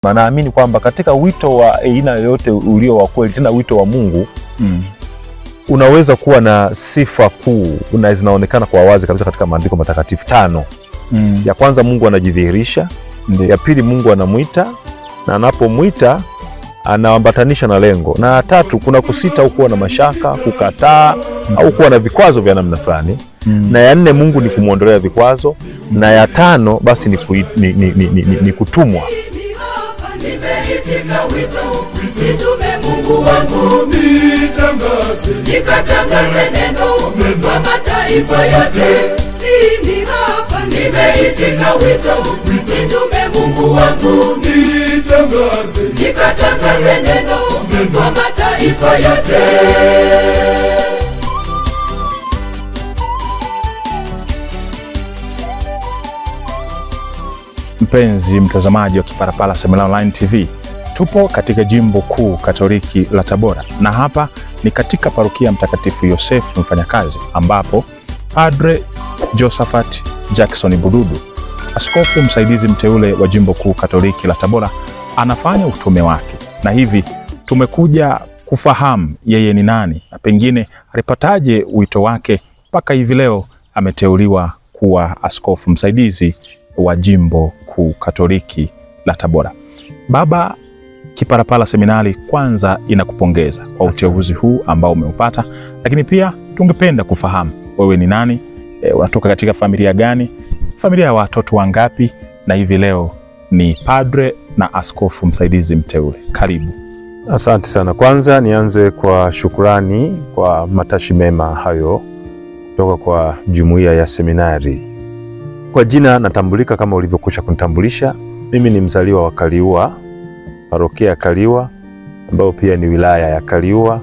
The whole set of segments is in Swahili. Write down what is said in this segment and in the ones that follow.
Naamini kwamba katika wito wa aina yoyote ulio wa kweli, tena wito wa Mungu, unaweza kuwa na sifa kuu na zinaonekana kwa wazi kabisa katika maandiko matakatifu 5. Ya kwanza, Mungu anajidhihirisha. Ya pili, Mungu anamuita, na anapomuita anaambatanisha na lengo. Na 3, kuna kusita au kuwa na mashaka, kukataa au kuwa na vikwazo vya namna fulani. Na ya 4, Mungu ni kumuondolea vikwazo. Na ya 5 basi ni kutumwa. Nimeitika wito, nitume Mungu wangu nikatangaze neno kwa mataifa yote. Mimi hapa nimeitika wito, nitume Mungu wangu nikatangaze neno kwa mataifa yote. Mpenzi mtazamaji wa Kiparapara Semina Online TV, tupo katika Jimbo Kuu Katoliki la Tabora, na hapa ni katika parokia Mtakatifu Yosefu Mfanyakazi, ambapo Padre Josephat Jackson Bududu, askofu msaidizi mteule wa Jimbo Kuu Katoliki la Tabora, anafanya utume wake. Na hivi tumekuja kufahamu yeye ni nani na pengine alipataje wito wake mpaka hivi leo ameteuliwa kuwa askofu msaidizi wa Jimbo Kuu Katoliki la Tabora. Baba, Kiparapara Seminari kwanza inakupongeza kwa uteuzi huu ambao umeupata, lakini pia tungependa kufahamu wewe ni nani, unatoka katika familia gani, familia ya watoto wangapi, na hivi leo ni padre na askofu msaidizi mteule. Karibu. Asante sana. Kwanza nianze kwa shukrani kwa matashi mema hayo kutoka kwa jumuiya ya seminari. Kwa jina natambulika kama ulivyokwisha kunitambulisha. Mimi ni mzaliwa wa Kaliua, parokia ya Kaliua, ambao pia ni wilaya ya Kaliua,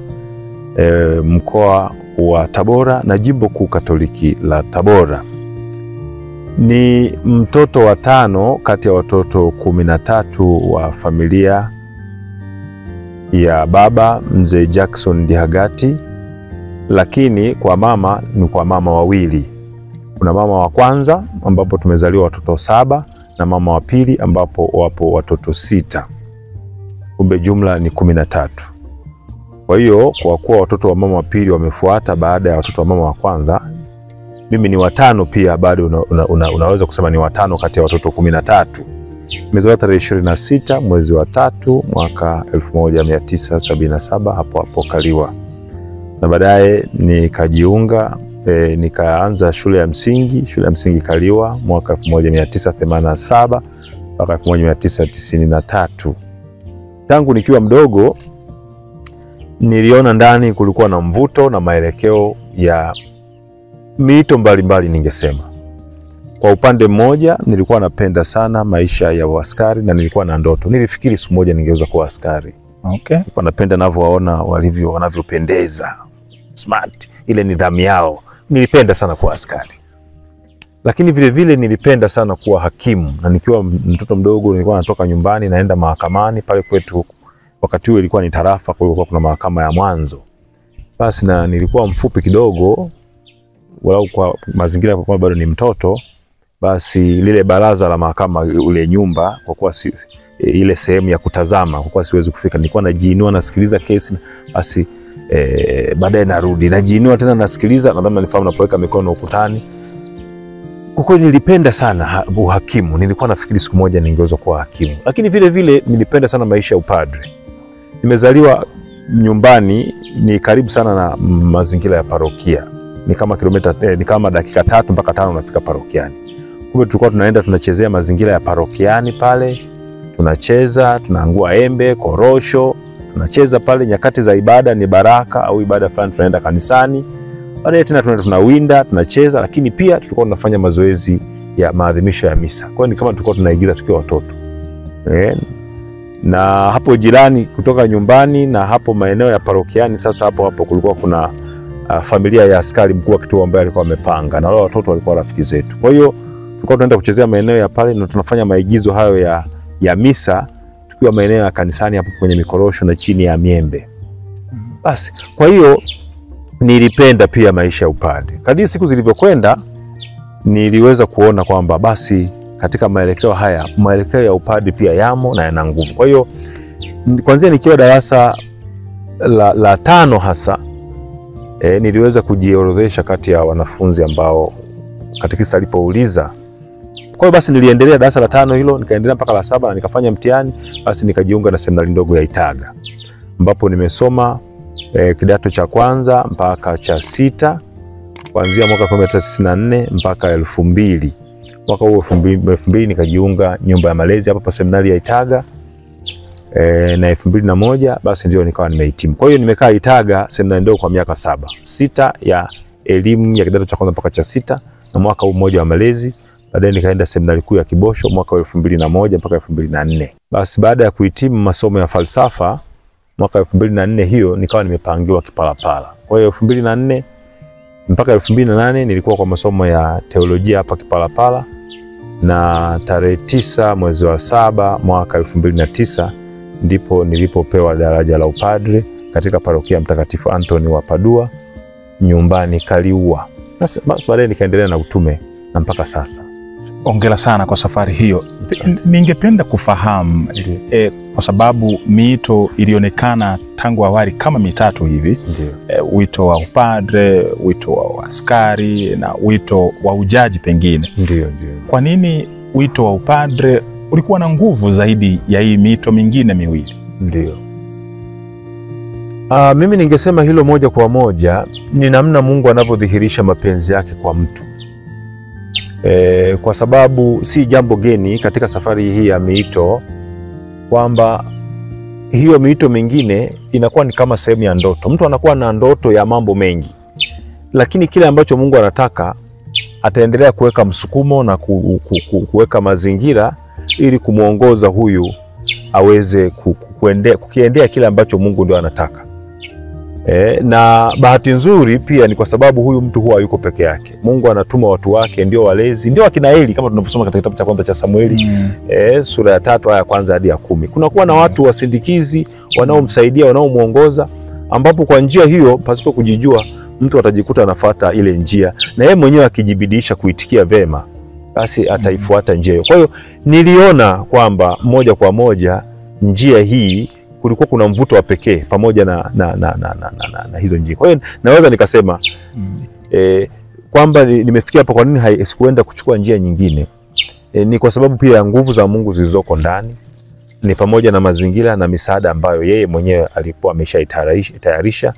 mkoa wa Tabora na Jimbo Kuu Katoliki la Tabora. Ni mtoto wa 5 kati ya watoto 13 wa familia ya baba Mzee Jackson Dihagati, lakini kwa mama ni kwa mama wawili. Kuna mama wa kwanza ambapo tumezaliwa watoto 7 na mama wa pili ambapo wapo watoto 6. Kumbe jumla ni 13. Kwa hiyo kwa kuwa watoto wa mama wa pili wamefuata baada ya watoto wa mama wa kwanza, mimi ni wa 5 pia, bado unaweza kusema ni wa 5 kati ya watoto 13. Nimezaliwa tarehe 26 mwezi wa 3 mwaka 1977 hapo Kaliua. Na baadaye nikajiunga nikaanza shule ya msingi Kaliua mwaka 1987 mpaka 1993. Tangu nikiwa mdogo niliona ndani kulikuwa na mvuto na maelekeo ya mito mbalimbali. Ningesema kwa upande mmoja nilikuwa napenda sana maisha ya askari na nilikuwa na ndoto. Nilifikiri siku moja ningeweza kuwa askari. Okay. Nilikuwa napenda ninavyoona wanavyopendeza, smart, ile nidhamu yao. Nilipenda sana kuwa askari. Lakini vile vile nilipenda sana kuwa hakimu. Na nikiwa mtoto mdogo nilikuwa natoka nyumbani naenda mahakamani pale kwetu. Wakati huo ilikuwa ni tarafa, kwa hiyo kuna mahakama ya mwanzo. Basi na nilikuwa mfupi kidogo, walau kwa mazingira kwa bado ni mtoto. Basi lile baraza la mahakama, ule nyumba, kwa kuwa ile sehemu ya kutazama, kwa kuwa siwezi kufika, nilikuwa najiinua nasikiliza kesi. Basi baadaye narudi najiinua tena nasikiliza, nadhani nifahamu napoweka mikono ukutani. Kwa kweli nilipenda sana uhakimu. Nilikuwa nafikiri siku moja ningeweza kuwa hakimu. Lakini vile vile nilipenda sana maisha ya upadre. Nimezaliwa nyumbani ni karibu sana na mazingira ya parokia. Ni kama ni kama dakika 3 mpaka 5 unafika parokiani. Kumbe tulikuwa tunaenda tunachezea mazingira ya parokiani pale. Tunacheza, tunaangua embe, korosho, tunacheza pale. Nyakati za ibada ni baraka au ibada fulani tunaenda kanisani. Baadaye tena tunawinda, tunacheza, lakini pia tulikuwa tunafanya mazoezi ya maadhimisho ya misa. Kwa hiyo ni kama tulikuwa tunaigiza tukiwa watoto. Na hapo jirani kutoka nyumbani na hapo maeneo ya parokiani, sasa hapo kulikuwa kuna familia ya askari mkuu wa kituo ambaye alikuwa amepanga, na wale watoto walikuwa rafiki zetu. Kwa hiyo tulikuwa tunaenda kuchezea maeneo ya pale na tunafanya maigizo hayo ya misa tukiwa maeneo ya kanisani hapo kwenye mikorosho na chini ya miembe. Basi kwa hiyo nilipenda pia maisha ya upadre. Kadri siku zilivyokwenda niliweza kuona kwamba basi katika maelekeo haya, maelekeo ya upadri pia yamo na yana nguvu. Kwa hiyo kwanza nikiwa darasa la 5 hasa niliweza kujiorodhesha kati ya wanafunzi ambao katekista alipouliza. Kwa hiyo basi niliendelea darasa la 5 hilo, nikaendelea mpaka la 7 na nikafanya mtihani, basi nikajiunga na seminari ndogo ya Itaga ambapo nimesoma kidato cha kwanza mpaka cha 6 kuanzia mwaka 1994 mpaka 2000. Mwaka huo 2000 nikajiunga nyumba ya malezi hapa seminari ya Itaga. Na 2001 basi ndio nikawa nimehitimu. Kwa hiyo nimekaa Itaga seminari ndogo kwa miaka 7. 6 ya elimu ya kidato cha kwanza mpaka cha 6 na mwaka mmoja wa malezi. Baadaye nikaenda seminari kuu ya Kibosho mwaka 2001 mpaka 2004. Basi baada ya kuhitimu masomo ya falsafa mwaka 2004 hiyo nikawa nimepangiwa Kipalapala. Kwa hiyo 2004 mpaka 2008 nilikuwa kwa masomo ya teolojia hapa Kipalapala, na tarehe 9 mwezi wa 7 mwaka 2009 ndipo nilipopewa daraja la upadre katika parokia Mtakatifu Antoni wa Padua nyumbani Kaliua. Basi baadaye nikaendelea na utume na mpaka sasa. Hongera sana kwa safari hiyo. Ningependa kufahamu kwa sababu miito ilionekana tangu awali kama mitatu hivi. Wito wa upadre, wito wa askari na wito wa ujaji pengine. Ndio. Kwa nini wito wa upadre ulikuwa na nguvu zaidi ya hii miito mingine miwili? Ndio. Mimi ningesema hilo moja kwa moja ni namna Mungu anavyodhihirisha mapenzi yake kwa mtu. Kwa sababu si jambo geni katika safari hii ya miito kwamba hiyo miito mingine inakuwa ni kama sehemu ya ndoto. Mtu anakuwa na ndoto ya mambo mengi, lakini kile ambacho Mungu anataka ataendelea kuweka msukumo na kuweka mazingira ili kumuongoza huyu aweze kukiendea kile ambacho Mungu ndio anataka. Na bahati nzuri pia ni kwa sababu huyu mtu huwa yuko peke yake. Mungu anatuma watu wake, ndio walezi, ndio akina Eli kama tunavyosoma katika kitabu cha kwanza cha Samueli sura ya 3 aya ya kwanza hadi ya 10. Kuna kuwa na watu wasindikizi wanaomsaidia, wanaomuongoza, ambapo kwa njia hiyo pasipo kujijua mtu atajikuta anafuata ile njia, na yeye mwenyewe akijibidisha kuitikia vema basi ataifuata njia hiyo. Kwa hiyo niliona kwamba moja kwa moja njia hii kulikuwa kuna mvuto wa pekee pamoja na hizo njia. Kwa hiyo naweza nikasema kwamba nimefikia hapa. Kwa nini sikuenda kuchukua njia nyingine? Ni kwa sababu pia nguvu za Mungu zilizoko ndani, ni pamoja na mazingira na misaada ambayo yeye mwenyewe alikuwa ameshaitayarisha,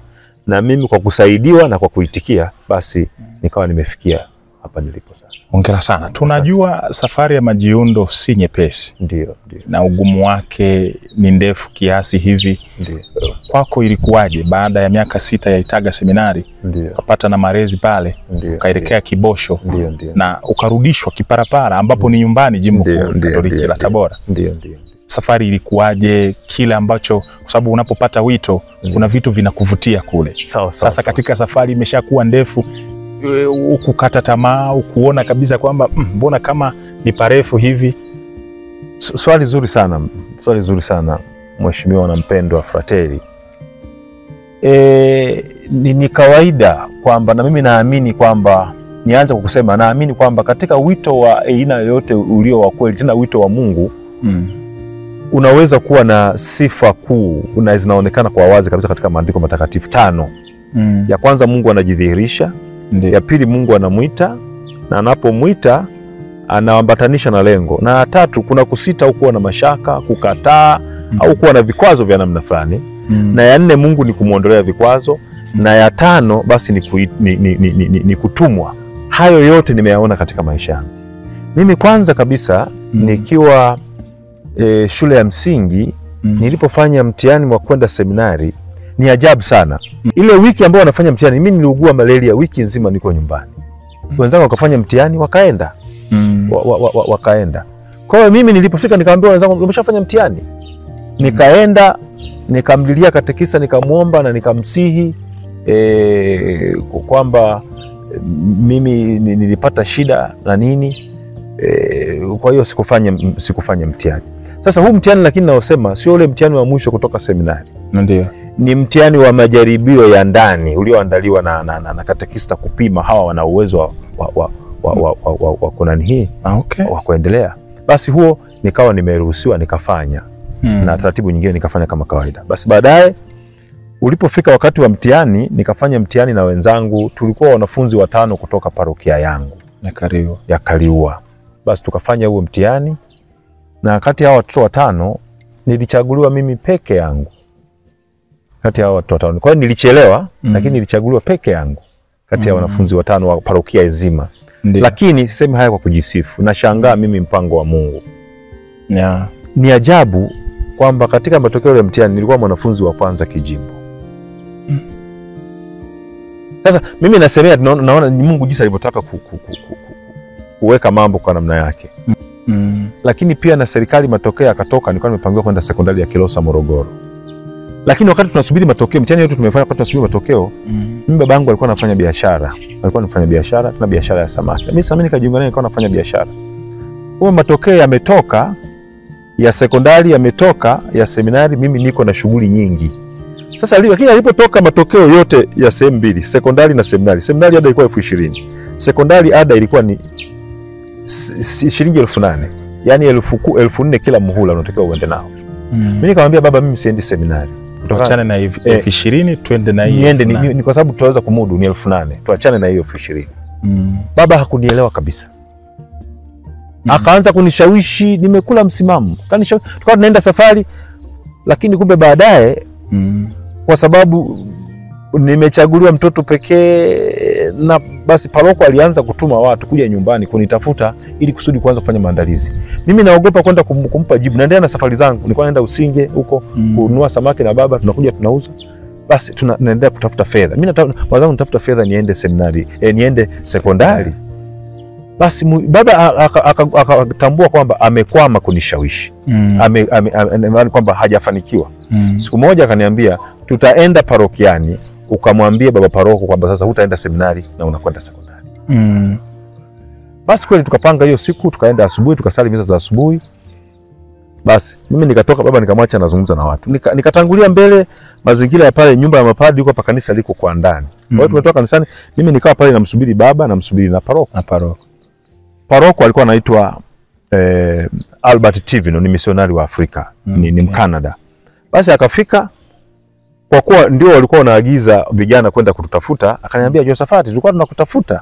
na mimi kwa kusaidiwa na kwa kuitikia basi nikawa nimefikia hapa nilipo sasa. Hongera sana. Tunajua safari ya majiundo si nyepesi. Ndio. Na ugumu wake ni ndefu kiasi hivi. Ndio. Kwako ilikuwaje baada ya miaka 6 ya Itaga seminari? Ndio. Ukapata na malezi pale, ukaelekea Kibosho. Ndio. Na ukarudishwa Kipalapala ambapo ni nyumbani jimbo kuu Katoliki la Tabora. Ndio. Safari ilikuwaje, kile ambacho kwa sababu unapopata wito kuna vitu vinakuvutia kule. Sasa katika safari imeshakuwa ndefu, ukukata tamaa, ukuona kabisa kwamba mbona kama ni parefu hivi? Swali zuri sana mheshimiwa na mpendwa Fratelli. Ni kawaida kwamba, na mimi naamini kwamba, nianze kukusema naamini kwamba katika wito wa aina yoyote ulio wa kweli, tena wito wa Mungu, unaweza kuwa na sifa kuu na zinaonekana kwa wazi kabisa katika maandiko matakatifu 5. Ya kwanza, Mungu anajidhihirisha. Ya pili, Mungu anamuita, na anapomuita anaambatanisha na lengo. Na ya tatu, kuna kusita au kuwa na mashaka, kukataa au kuwa na vikwazo vya namna fulani. Na ya 4, Mungu ni kumuondolea vikwazo. Na ya 5 basi ni kutumwa. Hayo yote nimeyaona katika maisha yangu. Mimi kwanza kabisa nikiwa shule ya msingi, nilipofanya mtihani wa kwenda seminari, ni ajabu sana. Ile wiki ambayo wanafanya mtihani, mimi niliugua malaria wiki nzima niko nyumbani. Wenzangu wakafanya mtihani wakaenda. Wakaenda. Kwa hiyo mimi nilipofika nikamwambia wenzangu umeshafanya mtihani. Nikaenda nikamlilia katekista, nikamuomba na nikamsihi kwamba mimi nilipata shida na nini. Kwa hiyo sikufanya mtihani. Sasa huu mtihani lakini naosema sio ule mtihani wa mwisho kutoka seminari. Ndio. Ni mtihani wa majaribio ya ndani ulioandaliwa na katekista kupima hawa wana uwezo wa kunani hii Okay. wa kuendelea. Basi huo nikawa nimeruhusiwa nikafanya na taratibu nyingine nikafanya kama kawaida. Basi baadaye ulipofika wakati wa mtihani, nikafanya mtihani na wenzangu. Tulikuwa wanafunzi 5 kutoka parokia yangu ya Kaliua. Basi tukafanya huo mtihani, na kati ya hao watoto 5 nilichaguliwa mimi peke yangu. Kati ya hao watoto 5. Kwa hiyo nilichelewa, lakini nilichaguliwa peke yangu kati ya wanafunzi 5 wa parokia nzima. Lakini sisemi haya kwa kujisifu. Nashangaa mimi mpango wa Mungu. Yeah. Ni ajabu kwamba katika matokeo ya mtihani nilikuwa mwanafunzi wa kwanza kijimbo. Sasa mimi nasemea, naona ni Mungu jinsi alivyotaka kuweka mambo kwa namna yake. Lakini pia na serikali matokeo yakatoka, nilikuwa nimepangiwa kwenda sekondari ya Kilosa Morogoro. Lakini wakati tunasubiri matokeo, mtihani yote tumefanya wakati tunasubiri matokeo, mimi babangu alikuwa anafanya biashara. Alikuwa anafanya biashara, tuna biashara ya samaki. Mimi sasa nikajiunga naye, nilikuwa nafanya biashara. Huo matokeo yametoka ya sekondari, yametoka ya seminari, mimi niko na shughuli nyingi. Sasa lakini alipotoka matokeo yote ya sehemu mbili, sekondari na seminari. Seminari ada ilikuwa 20,000. Sekondari ada ilikuwa ni shilingi 8,000. Yaani 4,000 kila muhula unatakiwa uende nao. Mimi nikamwambia baba, mimi siendi seminari. Tuachane na 20,000 twende na hiyo. Niende ni kwa sababu tutaweza kumudu ni 8,000. Tuachane na hiyo 20,000. Baba hakunielewa kabisa. Akaanza kunishawishi, nimekula msimamo. Tukawa tunaenda safari, lakini kumbe baadaye kwa sababu nimechaguliwa mtoto pekee, na basi paroko alianza kutuma watu kuja nyumbani kunitafuta ili kusudi kuanza kufanya maandalizi. Mimi naogopa kwenda kumpa jibu. Naendelea na safari zangu. Nilikuwa naenda Usinge huko kununua samaki na baba, tunakuja tunauza. Basi tunaendelea kutafuta fedha. Mimi natafuta fedha niende seminari, niende sekondari. Basi baba akatambua kwamba amekwama kunishawishi. Kwamba hajafanikiwa. Siku moja akaniambia, tutaenda parokiani ukamwambie baba paroko kwamba sasa hutaenda seminari na unakwenda sekondari. Basi kweli tukapanga hiyo siku, tukaenda asubuhi, tukasali misa za asubuhi. Basi mimi nikatoka, baba nikamwacha anazungumza na watu. Nikatangulia mbele, mazingira ya pale nyumba ya mapadi yuko pa kanisa liko kwa ndani. Kwa hiyo tumetoka kanisani, mimi nikawa pale namsubiri baba, namsubiri na paroko. Paroko alikuwa anaitwa Albert Tivino, ni misionari wa Afrika, ni Mkanada. Basi akafika, kwa kuwa ndio walikuwa wanaagiza vijana kwenda kututafuta, akaniambia, Josafati, tulikuwa tunakutafuta.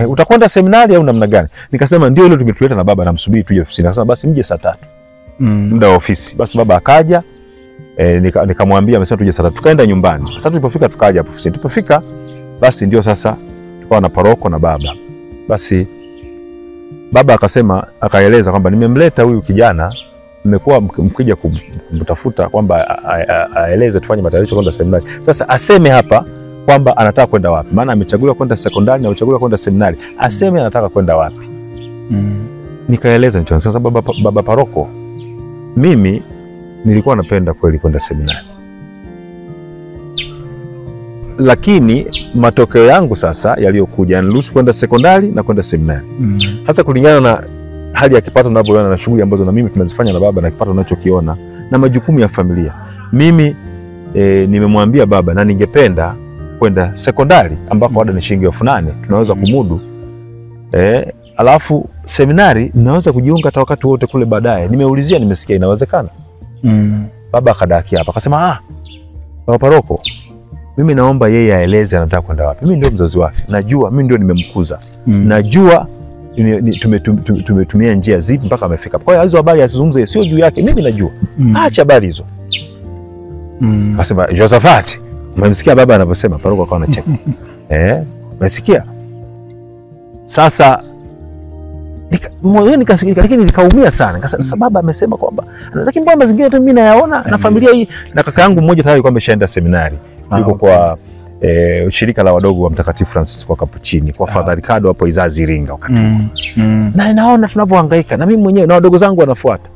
Utakwenda seminari au namna gani? Nikasema ndio, ile tumetuleta na baba, namsubiri tuje ofisini. Akasema basi mje saa 3. Muda wa ofisi. Basi baba akaja, nikamwambia amesema tuje saa 3. Tukaenda nyumbani. Sasa tulipofika tukaja hapo ofisini. Tulipofika basi ndio sasa tukawa na paroko na baba. Basi baba akasema, akaeleza kwamba nimemleta huyu kijana, mmekuwa mkija kumtafuta kwamba aeleze tufanye matayarisho kwenda seminari. Sasa aseme hapa kwamba anataka kwenda wapi. Maana amechaguliwa kwenda sekondari na amechaguliwa kwenda seminari. Aseme anataka kwenda wapi. Nikaeleza nicho. Sasa baba paroko, mimi nilikuwa napenda kweli kwenda seminari. Lakini matokeo yangu sasa yaliyokuja yaniruhusu kwenda sekondari na kwenda seminari. Hasa kulingana na hali ya kipato ninavyoona na shughuli ambazo na mimi tunazifanya na baba na kipato ninachokiona na majukumu ya familia. Mimi nimemwambia baba na ningependa kwenda sekondari ambako ada ni shilingi 8,000 tunaweza kumudu. Alafu seminari ninaweza kujiunga hata wakati wote kule baadaye. Nimeulizia, nimesikia inawezekana. Baba akadaki hapa akasema, baba paroko, mimi naomba yeye aeleze anataka kwenda wapi. Mimi ndio mzazi wake. Najua mimi ndio nimemkuza. Najua tumetumia njia zipi mpaka amefika. Kwa hiyo hizo habari asizungumze, sio juu yake. Mimi najua. Acha habari hizo. Akasema, Josafati, umemsikia baba anavyosema? Paroko akawa anacheka. Umesikia? Sasa moyoni lakini nikaumia sana. Sasa baba amesema kwamba lakini mbona mazingira tu mimi nayaona na familia hii, na kaka yangu mmoja tayari alikuwa ameshaenda seminari. Yuko kwa shirika la wadogo wa Mtakatifu Francisco Capuchini kwa Father Ricardo hapo Izazi Iringa wakati. Na naona tunavyohangaika na mimi mwenyewe na wadogo zangu wanafuata.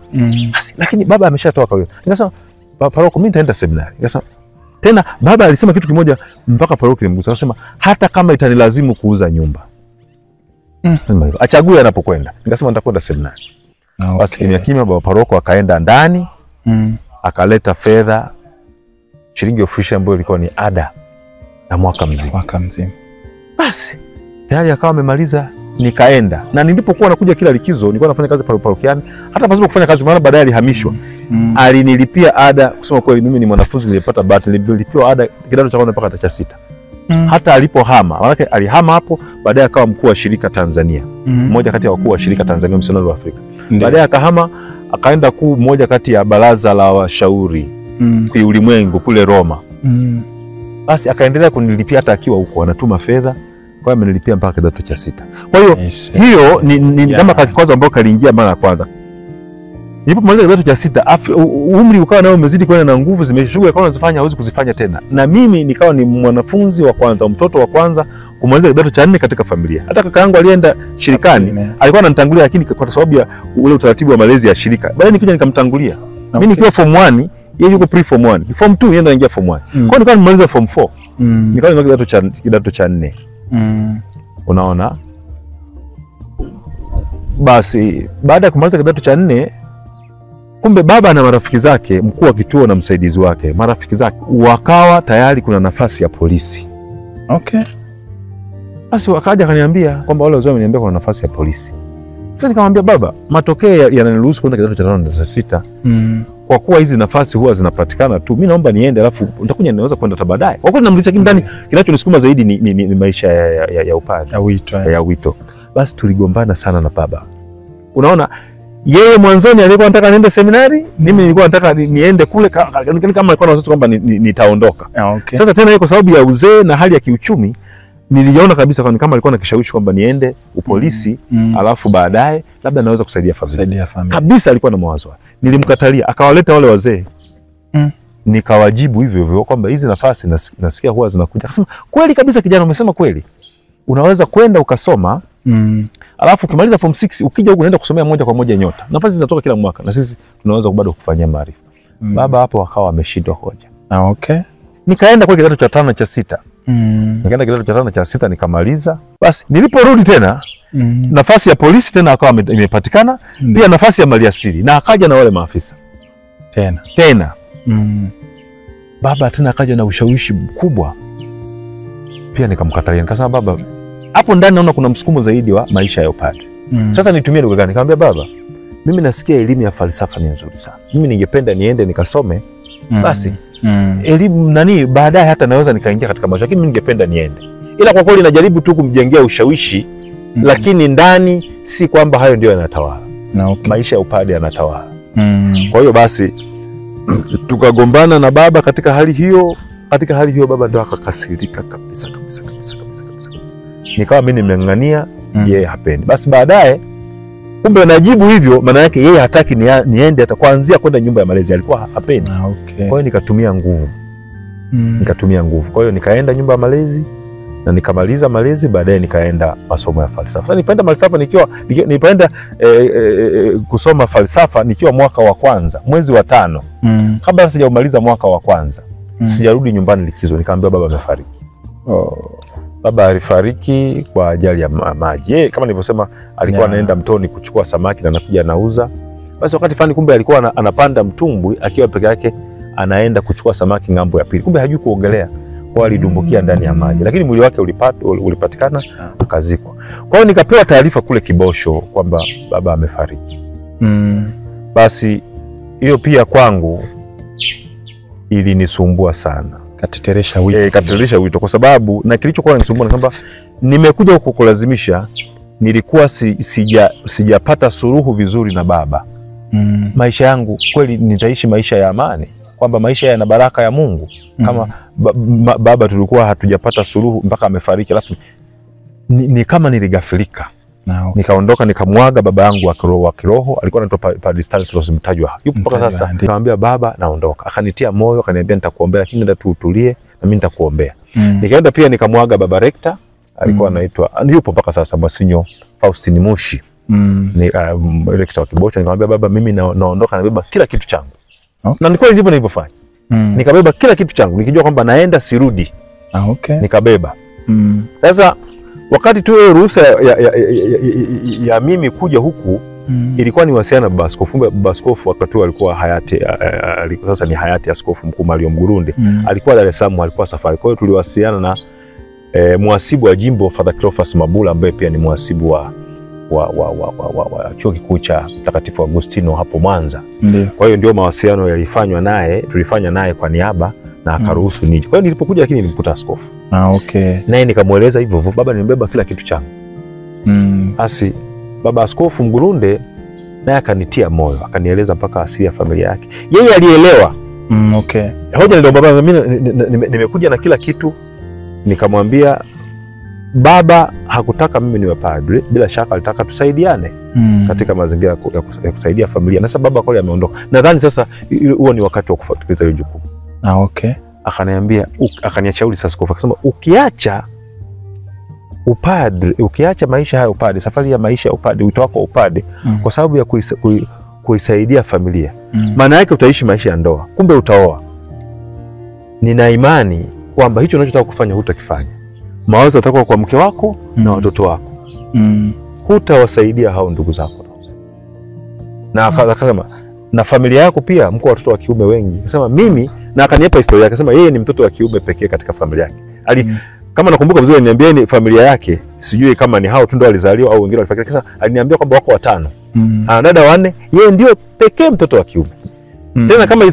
Lakini baba ameshatoka huyo. Nikasema, paroko, mimi nitaenda seminari. Nikasema tena baba alisema kitu kimoja mpaka paroko ilimgusa. Akasema hata kama itanilazimu kuuza nyumba. Achague anapokwenda. Nikasema nitakwenda seminari. Basi kimya baba paroko akaenda ndani, akaleta fedha shilingi 10,000 ambayo ilikuwa ni ada na mwaka mzima. Mwaka mzima. Basi tayari akawa amemaliza, nikaenda. Na nilipokuwa nakuja kila likizo nilikuwa nafanya kazi parokiani, hata pasipo kufanya kazi, maana baadaye alihamishwa. Alinilipia ada. Kusema kweli mimi ni mwanafunzi nilipata bahati, nililipiwa ada kidato cha kwanza mpaka cha 6. Hata alipohama, maana alihama hapo, baadaye akawa mkuu wa shirika Tanzania. Mmoja kati ya wakuu wa shirika Tanzania Misionari wa Afrika. Baadaye akahama akaenda kuwa mmoja kati ya baraza la washauri kwa ulimwengu kule Roma. Basi akaendelea kunilipia hata akiwa huko, anatuma fedha. Kwa hiyo amenilipia mpaka kidato cha 6. Kwa hiyo hiyo ni kama kakikwazo ambao kaliingia mara ya kwanza. Nilipomaliza kidato cha 6, umri ukawa nao umezidi kwenda na nguvu zimeshughuli akawa anazifanya hawezi kuzifanya tena. Na mimi nikawa ni mwanafunzi wa kwanza, mtoto wa kwanza kumaliza kidato cha 4 katika familia. Hata kaka yangu alienda shirikani, alikuwa ananitangulia, lakini kwa sababu ya ule utaratibu wa malezi ya shirika, baadaye nikija nikamtangulia. Mimi nikiwa form 1, yeye yuko pre form 1. Form 2 yeye ndo anaingia form 1. Kwa hiyo nilikuwa nimaliza form 4. Nikawa nimaliza kidato cha 4. Unaona? Basi baada ya kumaliza kidato cha 4, kumbe baba na marafiki zake, mkuu wa kituo na msaidizi wake, marafiki zake wakawa tayari kuna nafasi ya polisi. Okay. Basi wakaja akaniambia kwamba wale wazee wameniambia kuna nafasi ya polisi. Sasa nikamwambia baba, matokeo yananiruhusu kwenda kidato cha 5 na 6. Kwa kuwa hizi nafasi huwa zinapatikana tu, mimi naomba niende, alafu nitakuja ninaweza kwenda baadaye. Kwa kweli namliza kindani, kinachonisukuma zaidi ni maisha ya upadre, ya wito. Basi tuligombana sana na baba. Unaona, yeye mwanzoni alikuwa anataka niende seminari, mimi nilikuwa nataka niende kule kama alikuwa na wazo kwamba nitaondoka. Okay. Sasa tena kwa sababu ya uzee na hali ya kiuchumi, niliona kabisa kama alikuwa na kishawishi kwamba niende upolisi, alafu baadaye labda naweza kusaidia familia. Kabisa alikuwa na mawazo. Nilimkatalia, akawaleta wale wazee. Nikawajibu hivyo hivyo kwamba hizi nafasi nasikia huwa zinakuja. Akasema, "Kweli kabisa kijana, umesema kweli. Unaweza kwenda ukasoma, alafu ukimaliza form 6 ukija huko unaenda kusomea moja kwa moja Nyota. Nafasi zinatoka kila mwaka na sisi tunaweza bado kufanyia maarifa." Baba hapo akawa ameshindwa hoja. Okay. Nikaenda kwa kidato cha 5 na cha 6. Nikaenda kidato cha 5 na cha 6 nikamaliza. Basi niliporudi tena, nafasi ya polisi tena akawa imepatikana, pia nafasi ya maliasili, na akaja na wale maafisa. Tena. Baba tena akaja na ushawishi mkubwa. Pia nikamkatalia. Nikasema, baba, hapo ndani naona kuna msukumo zaidi wa maisha ya upadre. Sasa nitumie lugha gani? Nikamwambia, baba, mimi nasikia elimu ya falsafa ni nzuri sana. Mimi ningependa niende nikasome. Basi elimu baadaye hata naweza nikaingia katika maisha, lakini mimi ningependa niende. Ila kwa kweli najaribu tu kumjengea ushawishi, lakini ndani si kwamba hayo ndio yanatawala. Maisha ya upadre yanatawala. Kwa hiyo basi tukagombana na baba katika hali hiyo. Katika hali hiyo baba ndo akakasirika kabisa. Nikawa mimi nimeng'ang'ania, yeye hapendi. Basi baadaye kumbe najibu hivyo, maana yake yeye hataki niende, hata kuanzia kwenda nyumba ya malezi alikuwa hapendi. Kwa hiyo nikatumia nguvu. Kwa hiyo nikaenda nyumba ya malezi na nikamaliza malezi, baadaye nikaenda masomo ya falsafa. Sasa nilipoenda falsafa nilipoenda kusoma falsafa nikiwa mwaka wa kwanza, mwezi wa 5. Kabla sijamaliza mwaka wa kwanza, sijarudi nyumbani likizo, nikaambiwa baba amefariki. Baba alifariki kwa ajali ya maji. Kama nilivyosema, alikuwa anaenda mtoni kuchukua samaki na anakuja anauza. Basi wakati fulani kumbe alikuwa anapanda mtumbwi akiwa peke yake, anaenda kuchukua samaki ng'ambo ya pili. Kumbe hajui kuogelea. Kwa alidumbukia ndani ya maji. Lakini mwili wake ulipatikana, akazikwa. Kwa hiyo nikapewa taarifa kule Kibosho kwamba baba amefariki. Basi hiyo pia kwangu ilinisumbua sana. Kateteresha wito kwa sababu, na kilichokuwa kinanisumbua ni kwamba nimekuja huko kulazimisha, nilikuwa sijapata suluhu vizuri na baba. Maisha yangu kweli nitaishi maisha ya amani, kwamba maisha yana baraka ya Mungu. Kama baba tulikuwa hatujapata suluhu mpaka amefariki, alafu ni kama niligafilika. Nikaondoka nikamwaga baba yangu wa kiroho, alikuwa anaitwa Padre Stanislaus Mtajwa. Yupo mpaka sasa. Nikamwambia baba naondoka. Akanitia moyo, akaniambia nitakuombea, lakini nenda tu utulie na mimi nitakuombea. Nikaenda pia nikamwaga baba rekta, alikuwa anaitwa yupo mpaka sasa, Masinyo Faustini Mushi. Ni rekta wa Kibosho. Nikamwambia baba, mimi naondoka, nabeba kila kitu changu. Na ndivyo nilivyofanya. Nikabeba kila kitu changu nikijua kwamba naenda sirudi. Nikabeba. Sasa wakati tu ruhusa ya mimi kuja huku ilikuwa ni wasiana baba askofu. Baba askofu wakati alikuwa hayati, sasa ni hayati Askofu Mkuu Mario Mgurundi. Alikuwa Dar es Salaam, alikuwa safari. Kwa hiyo tuliwasiliana na muhasibu wa jimbo Father Cleophas Mabula ambaye pia ni muhasibu wa chuo kikuu cha Mtakatifu Agustino hapo Mwanza. Ndio. Kwa hiyo ndio mawasiliano yalifanywa naye, tulifanya naye kwa niaba na akaruhusu nije. Kwa hiyo nilipokuja lakini nilimkuta askofu. Okay. Naye nikamueleza hivyo, baba nimebeba kila kitu changu. Basi baba askofu Mgurunde naye akanitia moyo, akanieleza mpaka asili ya familia yake. Yeye alielewa. Okay. Hoja ndio baba, mimi nimekuja na kila kitu. Nikamwambia baba hakutaka mimi niwe padre, bila shaka alitaka tusaidiane katika mazingira ya kusaidia familia. Na sasa baba kweli ameondoka. Nadhani sasa huo ni wakati wa kufuatilia ile jukumu. Okay. Akaniambia, akaniachauri sasa askofu, akasema ukiacha upadre, ukiacha maisha haya upadre, safari ya maisha ya upadre, wito wako upadre kwa sababu ya kuisaidia familia, maana yake utaishi maisha ya ndoa, kumbe utaoa. Nina imani kwamba hicho unachotaka kufanya hutakifanya. Mawazo yatakuwa kwa mke wako na watoto wako. Hutawasaidia hao ndugu zako. Na akasema na familia yako pia, mko watoto wa kiume wengi. Akasema mimi, na akanipa historia, akasema yeye ni mtoto wa kiume pekee katika familia yake. Kama nakumbuka vizuri, aliniambia ni familia yake, sijui kama ni hao tu ndio walizaliwa au wengine walifariki. Sasa aliniambia kwamba wako 5. Ana dada 4, yeye ndio pekee mtoto wa kiume. Tena kama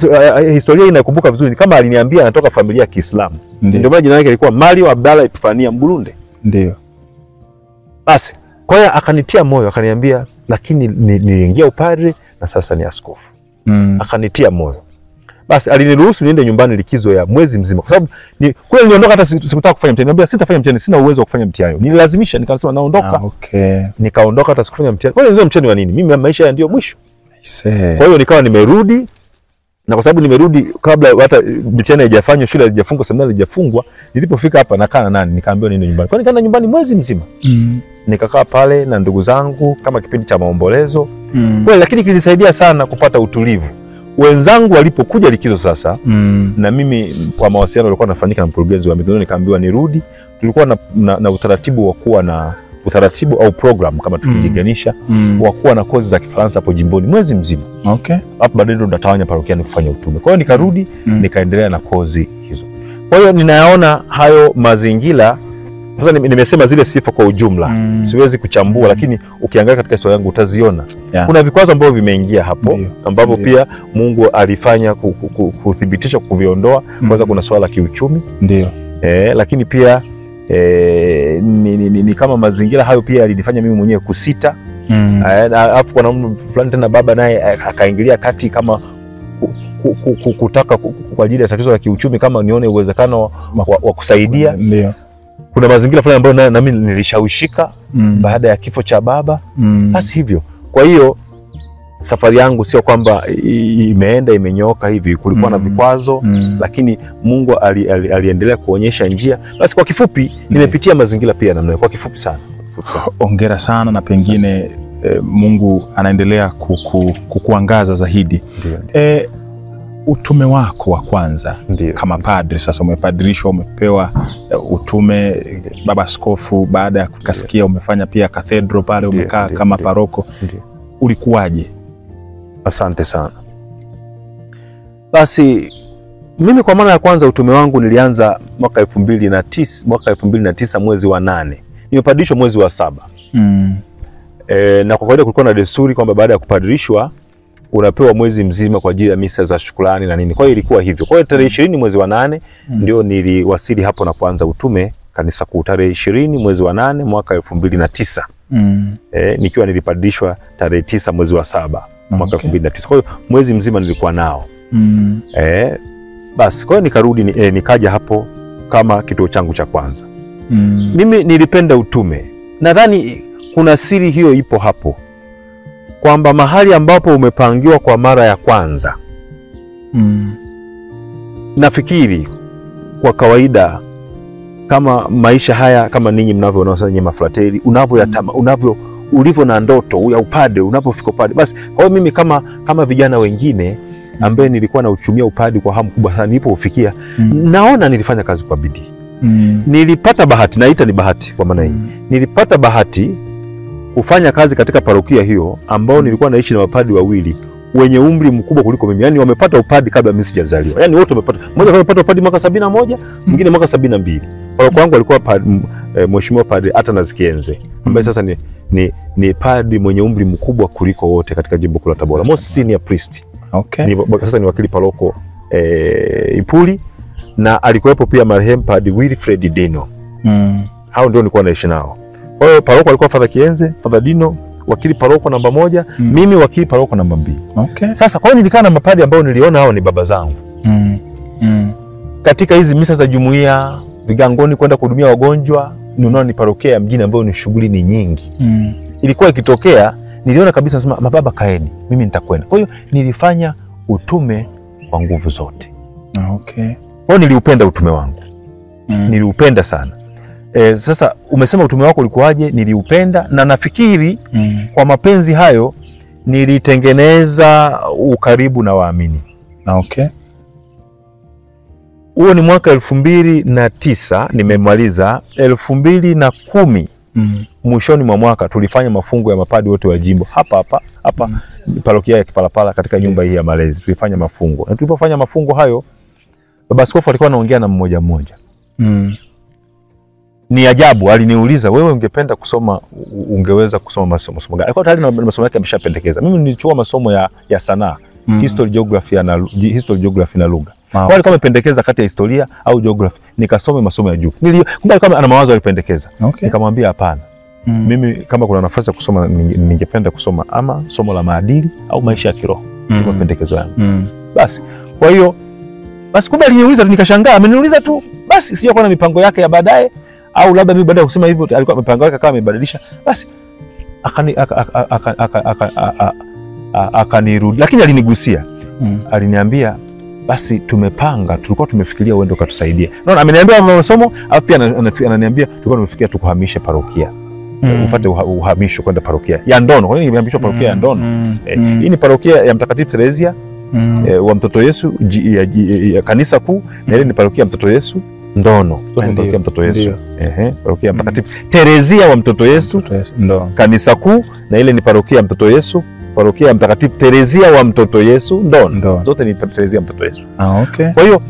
historia inakumbuka vizuri, kama aliniambia anatoka familia ya Kiislamu. Ndio maana jina lake lilikuwa Mario Abdalla Epifania Mgurunde. Ndio. Basi, kwa hiyo akanitia moyo, akaniambia lakini niliingia upadre na sasa ni askofu. Akanitia moyo. Basi aliniruhusu niende nyumbani likizo ya mwezi mzima, kwa sababu kule niliondoka hata sikutaka kufanya mtihani. Niambia sitafanya mtihani, sina uwezo wa kufanya mtihani. Nililazimisha, nikasema naondoka. Okay. Nikaondoka hata sikufanya mtihani. Kwa hiyo ndio mtihani wa nini? Mimi maisha ndio mwisho. Kwa hiyo nikawa nimerudi, na kwa sababu nimerudi kabla hata mtihani haijafanywa, shule haijafungwa, seminari haijafungwa, nilipofika hapa nakaa na nani, nikaambiwa niende nyumbani. Kwa hiyo nikaenda nyumbani mwezi mzima. Nikakaa pale na ndugu zangu kama kipindi cha maombolezo. Kwa lakini kilisaidia sana kupata utulivu. Wenzangu walipokuja likizo sasa, na mimi kwa mawasiliano yalikuwa yanafanyika na mkurugenzi wa Migondoni, nikaambiwa nirudi. Tulikuwa na utaratibu wa kuwa na utaratibu au program kama tukijiganisha wa kuwa na kozi za Kifaransa hapo jimboni mwezi mzima. Okay. Hapo baadaye ndo natawanya parokiani kufanya utume. Kwa hiyo nikarudi, nikaendelea na kozi hizo. Kwa hiyo ninayaona hayo mazingira. Sasa nimesema zile sifa kwa ujumla. Siwezi kuchambua, lakini ukiangalia katika historia yangu utaziona. Kuna vikwazo ambavyo vimeingia hapo, ambavyo pia Mungu alifanya kuthibitisha kuviondoa. Kwanza kuna swala la kiuchumi. Ndio. Lakini pia ni kama mazingira hayo pia alinifanya mimi mwenyewe kusita. Alafu kuna mtu fulani tena baba naye akaingilia kati kama kutaka kwa ajili ya tatizo la kiuchumi, kama nione uwezekano wa kusaidia. Ndio. Kuna mazingira fulani ambayo na mimi nilishawishika baada ya kifo cha baba. Basi hivyo. Kwa hiyo safari yangu sio kwamba imeenda imenyoka hivi, kulikuwa na vikwazo, lakini Mungu aliendelea kuonyesha njia. Basi kwa kifupi nimepitia mazingira pia namna, kwa kifupi sana. Hongera sana, na pengine Mungu anaendelea kukuangaza zaidi. Utume wako wa kwanza kama padre, sasa umepadrishwa, umepewa utume baba askofu, baada ya kukasikia umefanya pia cathedral pale, umekaa kama paroko. Ulikuwaje? Asante sana. Basi mimi kwa mara ya kwanza utume wangu nilianza mwaka 2009 mwezi wa 8. Nimepadrishwa mwezi wa 7. Na kwa kawaida kulikuwa na desturi kwamba baada ya kupadrishwa unapewa mwezi mzima kwa ajili ya misa za shukrani na nini. Kwa hiyo ilikuwa hivyo. Kwa hiyo tarehe 20 mwezi wa 8 ndio niliwasili hapo na kuanza utume kanisa kuu tarehe 20 mwezi wa 8 mwaka 2009. Nikiwa nilipadrishwa tarehe 9 mwezi wa 7 mwaka 2009. Kwa hiyo mwezi mzima nilikuwa nao. Basi kwa hiyo nikarudi nikaja hapo kama kituo changu cha kwanza. Mimi nilipenda utume. Nadhani kuna siri hiyo ipo hapo, kwamba mahali ambapo umepangiwa kwa mara ya kwanza, nafikiri kwa kawaida kama maisha haya, kama ninyi mnavyoona sasa, nyinyi mafrateri, ulivyo na ndoto ya upadre, unapofika upadre, basi kwa hiyo mimi kama vijana wengine ambaye nilikuwa na uchumia upadre kwa hamu kubwa sana, nilipofikia naona nilifanya kazi kwa bidii. Nilipata bahati, naita ni bahati kwa maana hii. Nilipata bahati kufanya kazi katika parokia hiyo ambao nilikuwa naishi na mapadri wawili wenye umri mkubwa kuliko mimi. Yaani wamepata upadi kabla mimi sijazaliwa. Yaani wote wamepata. Mmoja amepata upadi mwaka 71, mwingine mwaka 72. Paroko wangu alikuwa mheshimiwa Padre Athanas Kienze, ambaye sasa ni padri mwenye umri mkubwa kuliko wote katika jimbo kuu la Tabora. Most senior priest. Okay. Sasa ni wakili paroko Ipuli, na alikuwepo pia marehemu Padre Wilfred Dino. Hao ndio nilikuwa naishi nao. Kwa hiyo paroko alikuwa Father Kienze, Father Dino, wakili paroko namba 1, mimi wakili paroko namba 2. Okay. Sasa kwa hiyo nilikaa na mapadri ambao niliona hao ni baba zangu. Katika hizi misa za jumuiya, vigangoni kwenda kuhudumia wagonjwa, ninaona ni parokia ya mjini ambayo ni shughuli ni nyingi. Ilikuwa ikitokea, niliona kabisa nasema mababa kaeni, mimi nitakwenda. Kwa hiyo nilifanya utume kwa nguvu zote. Okay. Kwa hiyo niliupenda utume wangu. Niliupenda sana. Sasa umesema utume wako ulikuwaje? Niliupenda na nafikiri kwa mapenzi hayo nilitengeneza ukaribu na waamini. Okay. Huo ni mwaka 2009 nimemaliza. 2010 mwishoni mwa mwaka tulifanya mafungo ya mapadi wote wa jimbo hapa parokia ya Kipalapala katika nyumba hii ya malezi. Tulifanya mafungo. Na tulipofanya mafungo hayo, baba askofu alikuwa anaongea na mmoja mmoja. Ni ajabu, aliniuliza, wewe ungependa kusoma, ungeweza kusoma masomo gani? Alikuwa tayari na masomo yake ameshapendekeza. Mimi nilichukua masomo ya sanaa, history, geography na lugha. Kwa alikuwa amependekeza kati ya historia au geography, nikasome masomo ya juu. Kumbe alikuwa ana mawazo alipendekeza. Okay. Nikamwambia hapana. Mimi kama kuna nafasi ya kusoma, ningependa kusoma ama somo la maadili au maisha ya kiroho. Ndio mapendekezo yangu. Basi, kwa hiyo kumbe aliniuliza tu, nikashangaa, ameniuliza tu. Basi sio kwa na mipango yake ya baadaye, au labda mimi baada ya kusema hivyo alikuwa mipango yake kama amebadilisha. Basi akanirudi, lakini alinigusia. Aliniambia basi tumepanga, tulikuwa tumefikiria uende ukatusaidie. Naona ameniambia masomo, alafu pia ananiambia tulikuwa tumefikiria tukuhamishe parokia. Upate uhamisho kwenda parokia ya Ndono. Kwa nini nimehamishwa parokia ya Ndono? Hii ni parokia ya Mtakatifu Terezia wa Mtoto Yesu ya kanisa kuu, na ile ni parokia ya Mtoto Yesu Ndono. Parokia Mtoto Yesu. Parokia ya Mtakatifu Terezia wa Mtoto Yesu kanisa kuu, na ile ni parokia ya Mtoto Yesu, parokia ya Mtakatifu Terezia wa Mtoto Yesu Ndono. Zote ni Terezia wa Mtoto Yesu. Okay. Kwa hiyo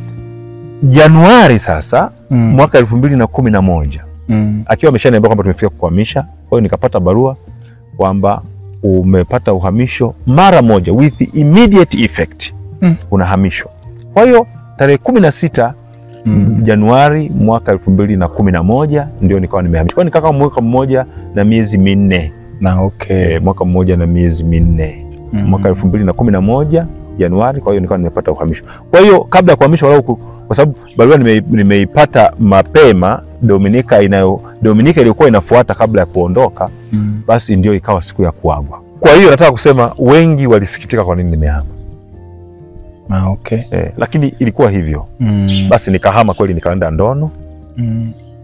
Januari sasa mwaka 2011 akiwa ameshaniambia kwamba tumefika kuhamisha. Kwa hiyo nikapata barua kwamba umepata uhamisho mara moja, with immediate effect. Unahamishwa. Kwa hiyo tarehe 16 Januari mwaka 2011 ndio nikawa nimehamishwa. Kwa hiyo nikakaa mwaka mmoja na miezi 4. Okay. Mwaka mmoja na miezi 4. Mwaka 2011 Januari, kwa hiyo nikawa nimepata uhamisho. Kwa hiyo kabla ya kuhamishwa wala kwa sababu barua nimeipata mapema, Dominika iliyokuwa inafuata kabla ya kuondoka, basi ndio ikawa siku ya kuagwa. Kwa hiyo nataka kusema wengi walisikitika kwa nini nimehama. Okay. Lakini ilikuwa hivyo. Basi nikahama kweli, nikaenda Ndono.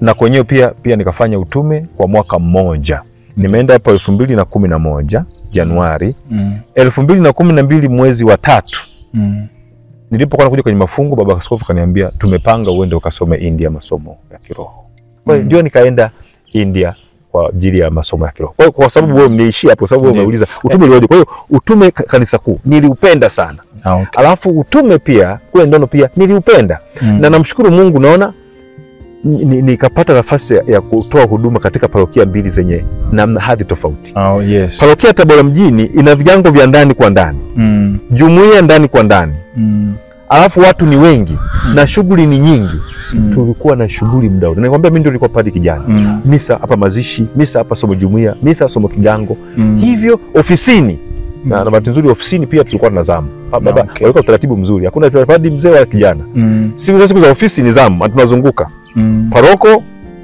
Na kwenyewe pia nikafanya utume kwa mwaka mmoja. Nimeenda hapo 2011 Januari. 2012 mwezi wa 3. Nilipokuwa nakuja kwenye mafungo, baba askofu kaniambia tumepanga uende ukasome India masomo ya kiroho. Kwa hiyo ndio nikaenda India kwa ajili ya masomo ya kiroho. Kwa sababu wewe umeishia hapo, sababu wewe umeuliza utume ulioje. Kwa hiyo utume kanisa kuu niliupenda sana. Okay. Alafu utume pia kule Ndono pia niliupenda. Na namshukuru Mungu, naona nikapata nafasi ya kutoa huduma katika parokia mbili zenye namna hadhi tofauti. Yes. Parokia Tabora mjini ina vigango vya ndani kwa ndani. Jumuiya ndani kwa ndani. Alafu watu ni wengi na shughuli ni nyingi. Tulikuwa na shughuli muda wote. Nakwambia mimi ndio nilikuwa padri kijana. Misa hapa mazishi, misa hapa somo jumuiya, misa somo kigango. Hivyo ofisini. Na bahati nzuri ofisini pia tulikuwa na zamu. Baba walikuwa utaratibu mzuri. Hakuna padri mzee wala kijana. Siku za ofisi ni zamu, tunazunguka.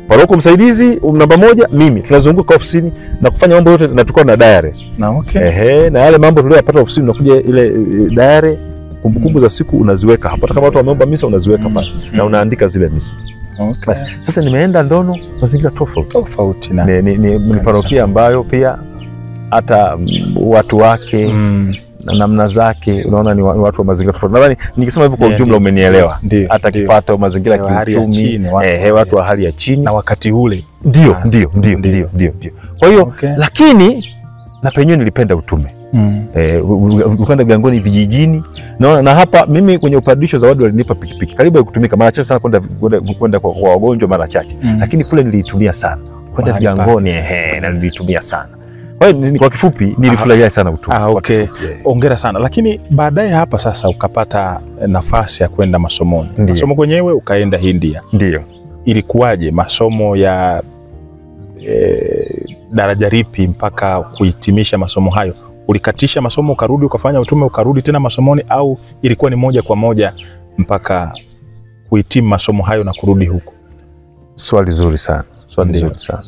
Paroko msaidizi namba 1, mimi tunazunguka ofisini na kufanya mambo yote, na tulikuwa na diary. Okay. Na yale mambo tuliyopata ofisini unakuja ile diary, kumbukumbu za siku unaziweka hapa. Kama watu wameomba misa unaziweka pale na unaandika zile misa. Okay. Basi sasa nimeenda Ndono, mazingira tofauti na ni parokia ambayo pia hata watu wake na namna zake unaona ni watu wa mazingira tofauti. Nadhani nikisema hivyo kwa ujumla umenielewa. Hata kipato, mazingira ya kiuchumi, watu wa hali ya chini na wakati ule. Ndio. Kwa hiyo lakini na penyewe nilipenda utume. Ukanda Vigangoni vijijini. Na hapa mimi kwenye upadrisho zawadi walinipa pikipiki. Karibu ya kutumika mara chache sana kwenda kwa wagonjwa mara chache. Lakini kule niliitumia sana. Kwenda Vigangoni na niliitumia sana. Kwa hiyo kwa kifupi nilifurahia sana utume. Okay. Hongera sana. Lakini baadaye hapa sasa ukapata nafasi ya kwenda masomoni. Masomo kwenyewe ukaenda India. Ndio. Ilikuwaje masomo ya daraja lipi mpaka kuhitimisha masomo hayo? Ulikatisha masomo ukarudi ukafanya utume ukarudi tena masomoni, au ilikuwa ni moja kwa moja mpaka kuhitimu masomo hayo na kurudi huko? Swali zuri sana. Zuri sana.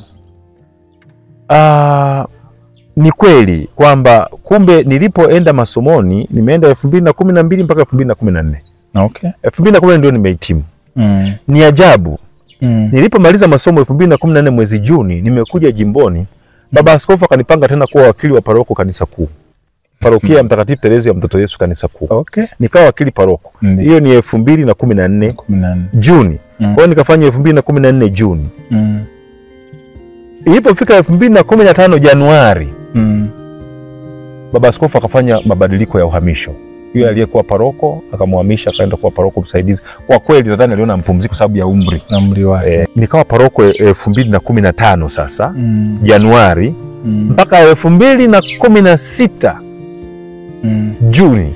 Ni kweli kwamba kumbe nilipoenda masomoni nimeenda 2012 mpaka 2014. Okay. 2014 ndio nimehitimu. Ni ajabu. Nilipomaliza masomo 2014 mwezi Juni nimekuja jimboni. Baba Askofu akanipanga tena kuwa wakili wa paroko kanisa kuu. Parokia Mtakatifu Teresa ya Mtoto Yesu kanisa kuu. Okay. Nikawa wakili paroko. Hiyo ni 2014 Juni. Kwa hiyo nikafanya 2014 Juni. Ilipofika 2015 Januari, Baba Askofu akafanya mabadiliko ya uhamisho. Yule aliyekuwa paroko akamhamisha akaenda kuwa paroko msaidizi. Kwa kweli nadhani aliona mpumziko sababu ya umri wake. Nikawa paroko 2015 sasa Januari mpaka 2016 Juni.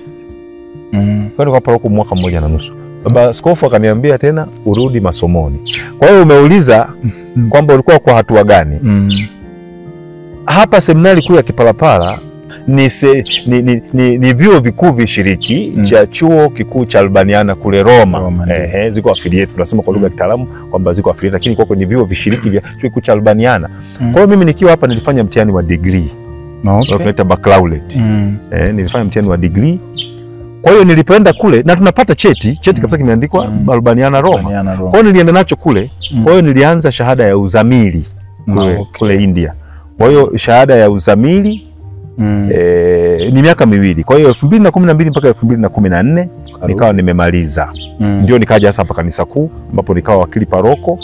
Kwa paroko mwaka 1.5. Baba Askofu akaniambia tena urudi masomoni. Kwa hiyo umeuliza kwamba ulikuwa kwa hatua gani? Hapa seminari kuu ya Kipalapala ni vyuo vikuu vishiriki cha chuo kikuu cha Albaniana kule Roma. Ziko affiliate, tunasema kwa lugha ya kitaalamu kwamba ziko affiliate, lakini kwa ni vyuo vishiriki vya chuo kikuu cha Albaniana. Kwa hiyo mimi nikiwa hapa nilifanya mtihani wa degree. Okay. Tunaita baccalaureate. Nilifanya mtihani wa degree. Kwa hiyo nilipoenda kule na tunapata cheti kabisa kimeandikwa Albaniana Roma. Kwa hiyo nilienda nacho kule. Kwa hiyo nilianza shahada ya uzamili kule India. Kwa hiyo shahada ya uzamili ni miaka miwili. Kwa hiyo 2012 mpaka 2014 nikawa nimemaliza. Ndio nikaja hasa hapa kanisa kuu ambapo nikawa wakili paroko.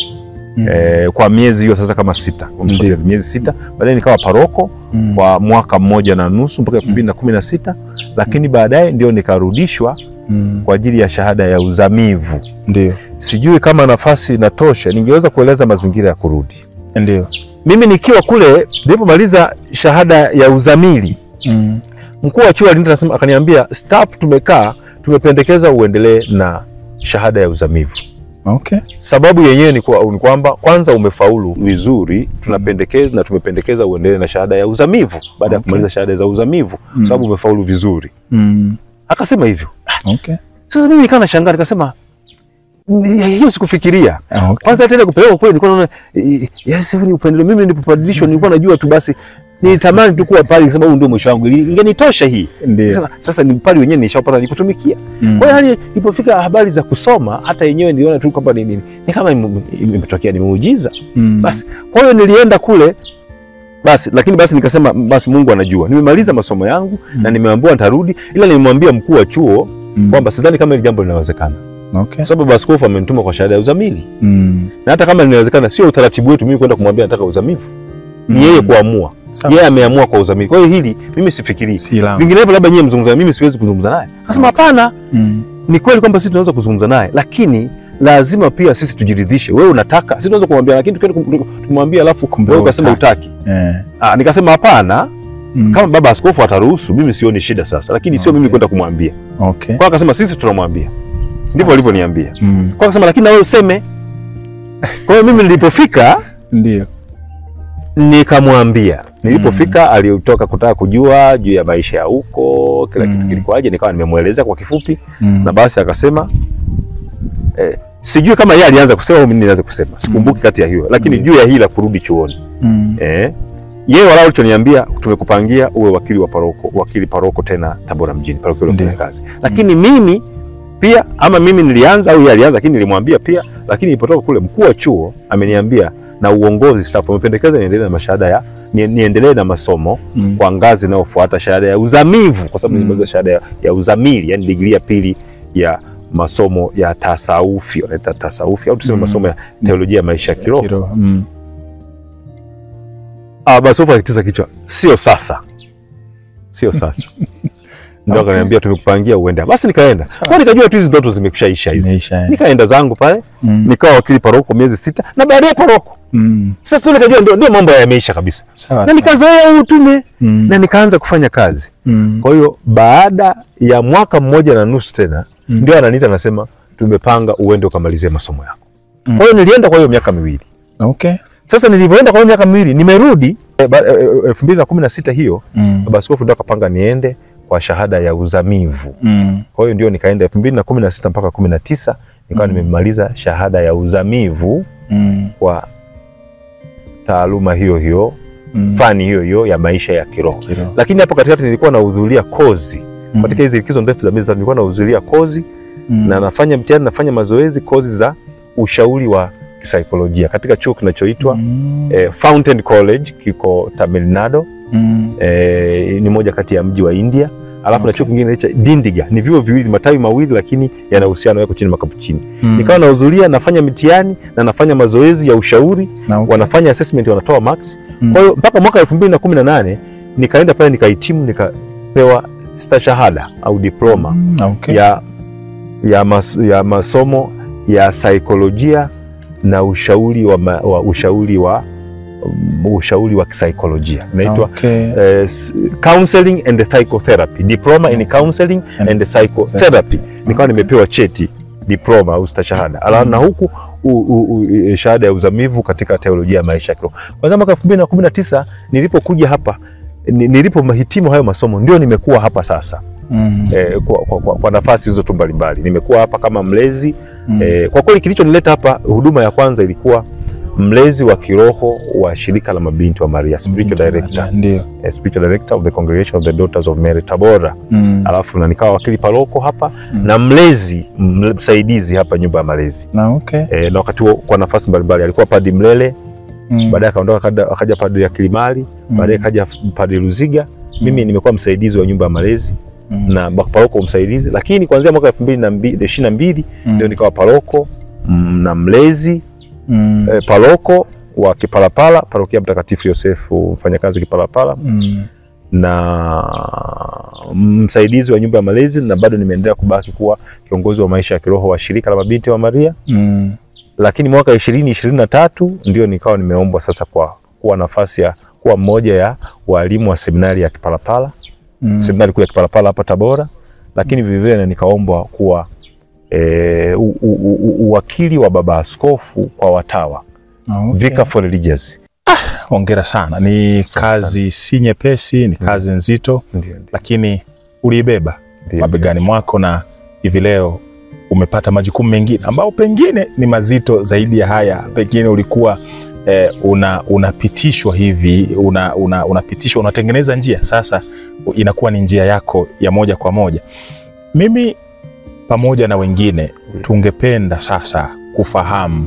Kwa miezi hiyo sasa kama 6. Miezi 6. Baadaye nikawa paroko kwa mwaka 1.5 mpaka 2016, lakini baadaye ndio nikarudishwa kwa ajili ya shahada ya uzamivu. Ndio. Sijui kama nafasi inatosha ningeweza kueleza mazingira ya kurudi. Ndio. Mimi nikiwa kule nilipomaliza shahada ya uzamili, mkuu wa chuo alinita akaniambia staff tumependekeza uendelee na shahada ya uzamivu. Okay. Sababu yenyewe ni kwamba kwanza umefaulu vizuri, tunapendekeza na tumependekeza uendelee na shahada ya uzamivu baada ya kumaliza shahada za uzamivu sababu umefaulu vizuri. Akasema hivyo. Okay. Sasa mimi nikawa nashangaa nikasema hiyo sikufikiria. Kwanza tena kupeleka kule nilikuwa naona ni upendeleo. Mimi nilipopadilishwa nilikuwa najua tu basi nilitamani tu kuwa pale sababu ndio mwisho wangu. Ingenitosha hii. Sasa ni pale wenyewe nishapata nikutumikia. Kwa hiyo hali ilipofika habari za kusoma hata yenyewe niliona tu kwamba ni kama imetokea ni muujiza. Basi kwa hiyo nilienda kule lakini nikasema basi Mungu anajua. Nimemaliza masomo yangu na nimeambiwa nitarudi, ila nilimwambia mkuu wa chuo kwamba sidhani kama hili jambo linawezekana. Okay. Sababu askofu amenituma kwa shahada ya uzamili. Na hata kama linawezekana sio utaratibu wetu mimi kwenda kumwambia nataka uzamivu. Ni yeye kuamua. Yeye ameamua kwa uzamili. Kwa hiyo hili mimi sifikiri. Vinginevyo labda nyie mzungumza, mimi siwezi kuzungumza naye. Akasema hapana. Ni kweli kwamba sisi tunaweza kuzungumza naye, lakini lazima pia sisi tujiridhishe. Wewe unataka, sisi tunaweza kumwambia lakini tukimwambia alafu wewe ukasema hutaki. Nikasema hapana. Kama baba askofu ataruhusu mimi sioni shida sasa, lakini sio mimi kwenda kumwambia. Okay. Kwa akasema sisi tunamwambia. Ndivyo alivyoniambia. Kwa akasema lakini na wewe useme. Kwa hiyo mimi nilipofika ndio nikamwambia. Nilipofika alitoka kutaka kujua juu ya maisha ya huko, kila kitu kilikuwaje, nikawa nimemueleza kwa kifupi na basi akasema sijui kama yeye alianza kusema au mimi nilianza kusema. Sikumbuki kati ya hiyo, lakini juu ya hili la kurudi chuoni. Yeye wala alichoniambia tumekupangia uwe wakili paroko tena Tabora mjini, parokia ya kazi. Lakini mimi pia mimi nilianza au yeye alianza, lakini nilimwambia pia, lakini nilipotoka kule mkuu wa chuo ameniambia na uongozi staff wamependekeza niendelee na mashahada niendelee na masomo kwa ngazi inayofuata shahada ya uzamivu, kwa sababu nilimaliza shahada ya uzamili, yani degree ya pili ya masomo ya tasawufi, wanaita tasawufi au tuseme masomo ya teolojia ya maisha ya kiroho. Basi akitiza kichwa, sio sasa. sio sasa. Ndio akaniambia tumekupangia uende. Basi nikaenda. Kwa nikajua tu hizi ndoto zimekwishaisha hizi. Nikaenda zangu pale, nikawa wakili paroko miezi 6 na baadaye paroko. Sasa nikajua ndio mambo yameisha kabisa. Na nikazoea utume na nikaanza kufanya kazi. Kwa hiyo baada ya mwaka mmoja na nusu tena ndio ananiita anasema tumepanga uende ukamalizie masomo yako. Kwa hiyo nilienda kwa hiyo miaka 2. Okay. Sasa nilivyoenda kwa hiyo miaka 2 nimerudi 2016 hiyo baba askofu ndio akapanga niende kwa shahada ya uzamivu. Kwa hiyo ndio nikaenda 2016 mpaka 19 nikawa nimemaliza shahada ya uzamivu kwa taaluma hiyo fani hiyo ya maisha ya kiroho. Lakini hapo katikati nilikuwa nahudhuria kozi. Katika hizo likizo ndefu za miezi nilikuwa nahudhuria kozi na nafanya mtihani, nafanya mazoezi, kozi za ushauri wa kisaikolojia katika chuo kinachoitwa Fountain College kiko Tamil Nadu. Ni moja kati ya mji wa India. Alafu na chuo kingine inaitwa Dindiga. Ni vyuo viwili, matawi mawili lakini yana uhusiano wako chini makapuchini. Nikawa nahudhuria, nafanya mitihani na nafanya mazoezi ya ushauri, wanafanya assessment, wanatoa marks. Kwa hiyo mpaka mwaka 2018 nikaenda pale nikahitimu, nikapewa stashahada au diploma ya masomo ya saikolojia na ushauri wa kisaikolojia. Inaitwa counseling and psychotherapy, diploma in counseling and psychotherapy. Nikawa nimepewa cheti diploma au stashahada. Alafu na huku shahada ya uzamivu katika teolojia ya maisha yako. Kwanza mwaka 2019 nilipokuja hapa, nilipomhitimu hayo masomo ndio nimekuwa hapa sasa. Kwa nafasi hizo tu mbalimbali. Nimekuwa hapa kama mlezi. Kwa kweli kilichonileta hapa, huduma ya kwanza ilikuwa mlezi wa kiroho wa shirika la mabinti wa Maria, spiritual director. Spiritual director of the Congregation of the Daughters of Mary Tabora. Alafu na nikawa wakili paroko hapa na mlezi msaidizi hapa nyumba ya malezi. Na wakati huo kwa nafasi mbalimbali alikuwa Padri Mlele, baadaye akaondoka akaja Padri ya Kilimali, baadaye kaja Padri Luziga. Mimi nimekuwa msaidizi wa nyumba ya malezi na paroko msaidizi, lakini kuanzia mwaka 2022 ndio nikawa paroko na mlezi paroko wa Kipalapala, parokia Mtakatifu Yosefu Mfanyakazi Kipalapala, na msaidizi wa nyumba ya malezi, na bado nimeendelea kubaki kuwa kiongozi wa maisha ya kiroho wa shirika la mabinti wa Maria. Lakini mwaka 2023 ndio nikawa nimeombwa sasa kuwa nafasi ya kuwa mmoja ya walimu wa seminari ya Kipalapala, seminari kuu ya Kipalapala hapa Tabora. Lakini vivyo nikaombwa kuwa uwakili wa baba askofu kwa watawa, vicar for religious. Hongera sana. Ni kazi si nyepesi, ni kazi nzito. Lakini uliibeba mabegani mwako na hivi leo umepata majukumu mengine ambao pengine ni mazito zaidi ya haya. Pengine ulikuwa unapitishwa hivi, unapitishwa, unatengeneza njia, sasa inakuwa ni njia yako ya moja kwa moja. Mimi pamoja na wengine tungependa sasa kufahamu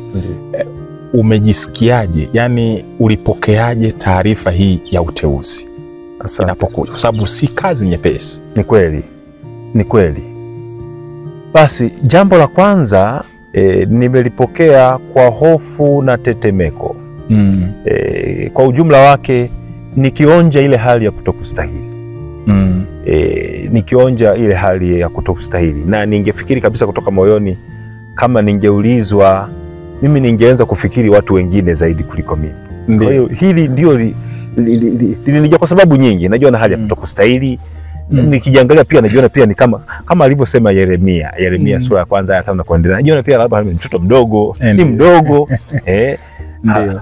umejisikiaje, yani ulipokeaje taarifa hii ya uteuzi inapokuja, kwa sababu si kazi nyepesi. Ni kweli. Basi jambo la kwanza nimelipokea kwa hofu na tetemeko. Kwa ujumla wake nikionja ile hali ya kutokustahili. Nikionja ile hali ya kutokustahili, na ningefikiri kabisa kutoka moyoni, kama ningeulizwa mimi ningeanza kufikiri watu wengine zaidi kuliko mimi. Kwa hiyo hili ndio lilinijia kwa sababu nyingi. Najua na hali ya kutokustahili. Nikijiangalia pia najiona pia ni kama alivyosema Yeremia sura ya kwanza aya 5 na kuendelea. Najiona pia labda ni mtoto mdogo, ni mdogo.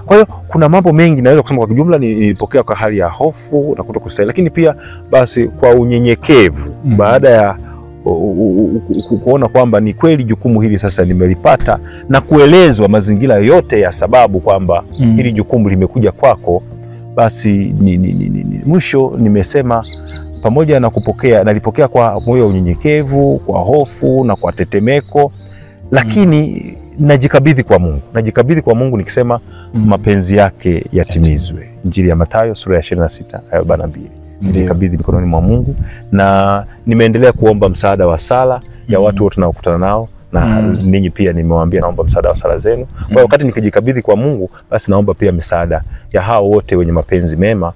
Kwa hiyo kuna mambo mengi naweza kusema kwa jumla nilipokea kwa hali ya hofu na kutokustahili, lakini pia basi kwa unyenyekevu baada ya kuona kwamba ni kweli jukumu hili sasa nimelipata, na kuelezwa mazingira yote ya sababu kwamba hili jukumu limekuja kwako. Basi mwisho nimesema pamoja na kupokea, nalipokea kwa moyo wa unyenyekevu, kwa hofu na kwa tetemeko, lakini najikabidhi kwa Mungu nikisema mapenzi yake yatimizwe. Injili ya Mathayo sura ya 26 aya 42. Najikabidhi mikononi mwa Mungu, na nimeendelea kuomba msaada wa sala ya watu wote naokutana nao, na ninyi pia nimewaambia naomba msaada wa sala zenu. Kwa wakati nikijikabidhi kwa Mungu, basi naomba pia msaada ya hao wote wenye mapenzi mema,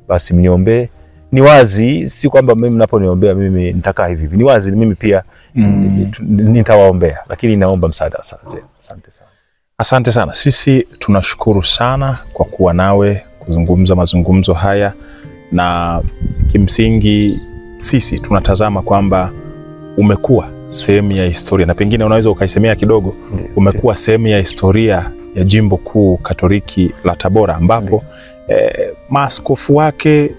basi mniombee ni wazi, si kwamba mimi mnaponiombea mimi nitakaa hivi. Ni wazi mimi pia nitawaombea, lakini naomba msaada sana. Asante sana. Asante sana. Sisi tunashukuru sana kwa kuwa nawe kuzungumza mazungumzo haya, na kimsingi sisi tunatazama kwamba umekuwa sehemu ya historia, na pengine unaweza ukaisemea kidogo. Umekuwa sehemu ya historia ya Jimbo Kuu Katoliki la Tabora, ambapo maaskofu wake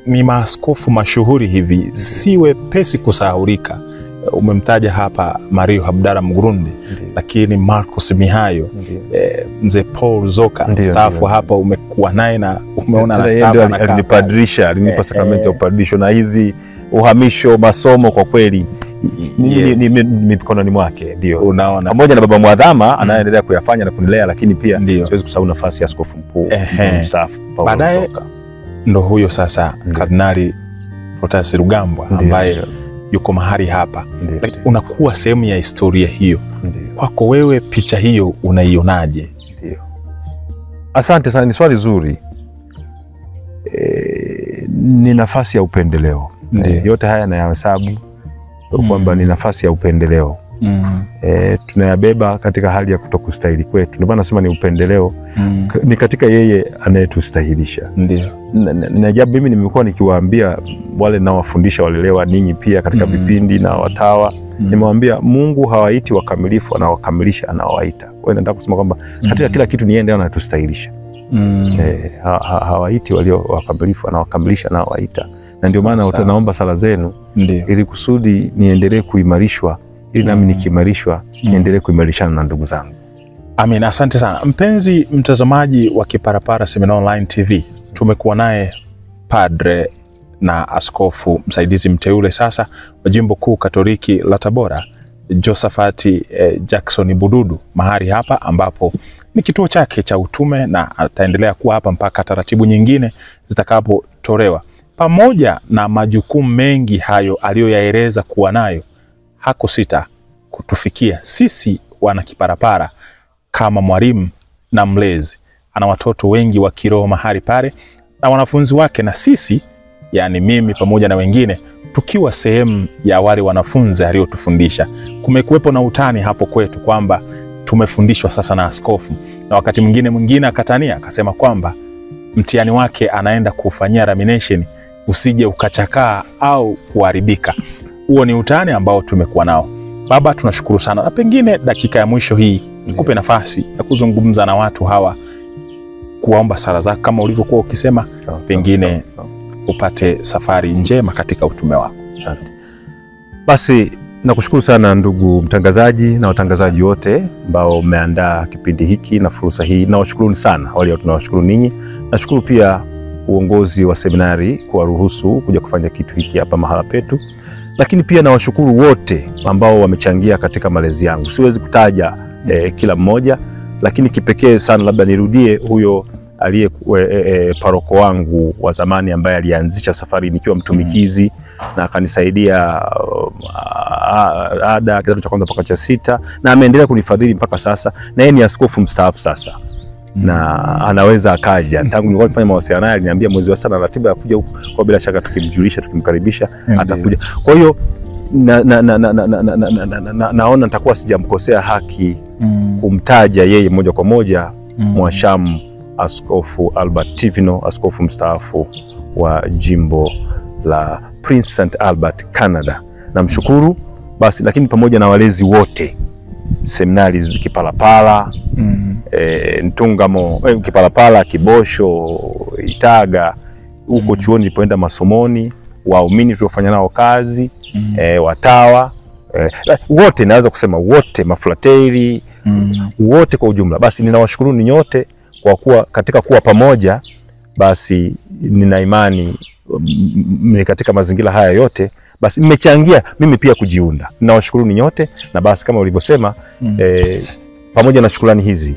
ni maaskofu mashuhuri hivi, si wepesi kusahaulika. Umemtaja hapa Mario Abdalla Mgurundi, lakini Marcus Mihayo, mzee Paul Zoka mstaafu hapa, umekuwa naye na umeona na staafu alinipadrisha, alinipa sakramenti ya upadrisho, na hizi uhamisho masomo kwa kweli ni mikononi mwake. Ndio unaona, pamoja na baba mwadhama anaendelea kuyafanya na kunilea, lakini pia siwezi kusahau nafasi ya askofu mkuu mstaafu Paul Zoka. Ndo huyo sasa Kardinali Protasi Rugambwa ambaye yuko mahali hapa. Unakuwa sehemu ya historia hiyo. Kwako wewe picha hiyo unaionaje? Ndio. Asante sana, ni swali zuri. Ni nafasi ya upendeleo. Yote haya nayahesabu kwamba ni nafasi ya upendeleo. Tunayabeba katika hali ya kutokustahili kwetu. Ndio maana nasema ni upendeleo. Ni katika yeye anayetustahilisha. Ndio. Na ajabu, mimi nimekuwa nikiwaambia wale nawafundisha walelewa ninyi pia katika vipindi na watawa, nimewaambia Mungu hawaiti wakamilifu, anawakamilisha, anawaita. Kwa hiyo nataka kusema kwamba katika kila kitu ni yeye ndiye anatustahilisha. Hawaiti walio wakamilifu, anawakamilisha, anawaita. Na ndio maana tunaomba sala zenu ili kusudi niendelee kuimarishwa, ili nami nikiimarishwa niendelee kuimarishana na ndugu zangu. Amina. Asante sana mpenzi mtazamaji wa Kiparapara Seminar Online TV. Tumekuwa naye padre na askofu msaidizi mteule sasa wa Jimbo Kuu Katoliki la Tabora, Josephat Jackson Bududu, mahali hapa ambapo ni kituo chake cha utume, na ataendelea kuwa hapa mpaka taratibu nyingine zitakapotolewa. Pamoja na majukumu mengi hayo aliyoyaeleza kuwa nayo, hakusita kutufikia sisi wana Kiparapara kama mwalimu na mlezi. Ana watoto wengi wa kiroho mahali pale na wanafunzi wake, na sisi, yani mimi pamoja na wengine, tukiwa sehemu ya wale wanafunzi aliyotufundisha. Kumekuwepo na utani hapo kwetu kwamba tumefundishwa sasa na askofu, na wakati mwingine akatania akasema kwamba mtihani wake anaenda kufanyia lamination usije ukachakaa au kuharibika. Huo ni utani ambao tumekuwa nao. Baba, tunashukuru sana, na pengine dakika ya mwisho hii nikupe nafasi ya kuzungumza na watu hawa, kuwaomba sala zako kama ulivyokuwa ukisema, pengine upate safari njema katika utume wako. Asante. Basi nakushukuru sana ndugu mtangazaji na watangazaji wote ambao umeandaa kipindi hiki na fursa hii. Nawashukuru sana wale, tunawashukuru ninyi. Nashukuru pia uongozi wa seminari kuwaruhusu kuja kufanya kitu hiki hapa mahala petu. Lakini pia nawashukuru wote ambao wamechangia katika malezi yangu. Siwezi kutaja kila mmoja, lakini kipekee sana labda nirudie huyo aliye paroko wangu wa zamani ambaye alianzisha safari nikiwa mtumikizi na akanisaidia ada kidato cha kwanza mpaka cha 6, na ameendelea kunifadhili mpaka sasa, na yeye ni askofu mstaafu sasa. Na anaweza akaja. Tangu nilikuwa nifanya mawasiliano naye, aliniambia mwezi wa 7 ratiba ya kuja huko, kwa bila shaka tukimjulisha, tukimkaribisha atakuja. Kwa hiyo naona nitakuwa sijamkosea haki kumtaja yeye moja kwa moja, Mwashamu Askofu Albert Tivino, askofu mstaafu wa jimbo la Prince St. Albert, Canada. Namshukuru. Basi lakini pamoja na walezi wote, seminari Kipalapala, Ntungamo, Kipalapala, Kibosho, Itaga, huko chuoni nilipoenda masomoni, waumini tuliofanya nao kazi, watawa, wote naweza kusema wote, mafrateri, wote kwa ujumla. Basi ninawashukuru ni nyote kwa kuwa katika kuwa pamoja. Basi nina imani katika mazingira haya yote, basi mmechangia mimi pia kujiunda. Ninawashukuru ni nyote, na basi kama ulivyosema, pamoja na shukrani hizi,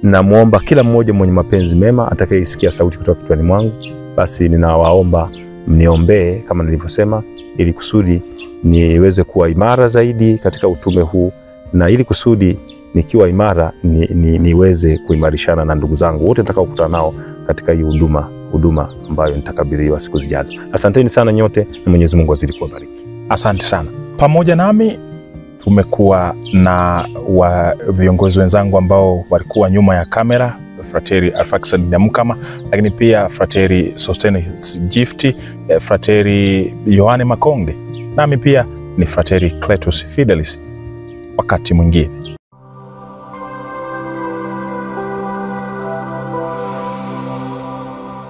namuomba kila mmoja mwenye mapenzi mema atakayesikia sauti kutoka kichwani mwangu, basi ninawaomba mniombee kama nilivyosema, ili kusudi niweze kuwa imara zaidi katika utume huu, na ili kusudi nikiwa imara niweze kuimarishana na ndugu zangu wote nitakao kukutana nao katika hii huduma huduma ambayo nitakabidhiwa siku zijazo. Asanteni sana nyote na Mwenyezi Mungu azidi kuwabariki. Asante sana. Pamoja nami tumekuwa na viongozi wenzangu ambao walikuwa nyuma ya kamera, Frateri Alfaxan Nyamukama, lakini pia Frateri Sostenes Gifti, Frateri Yohane Makonge, nami pia ni Frateri Cletus Fidelis. Wakati mwingine.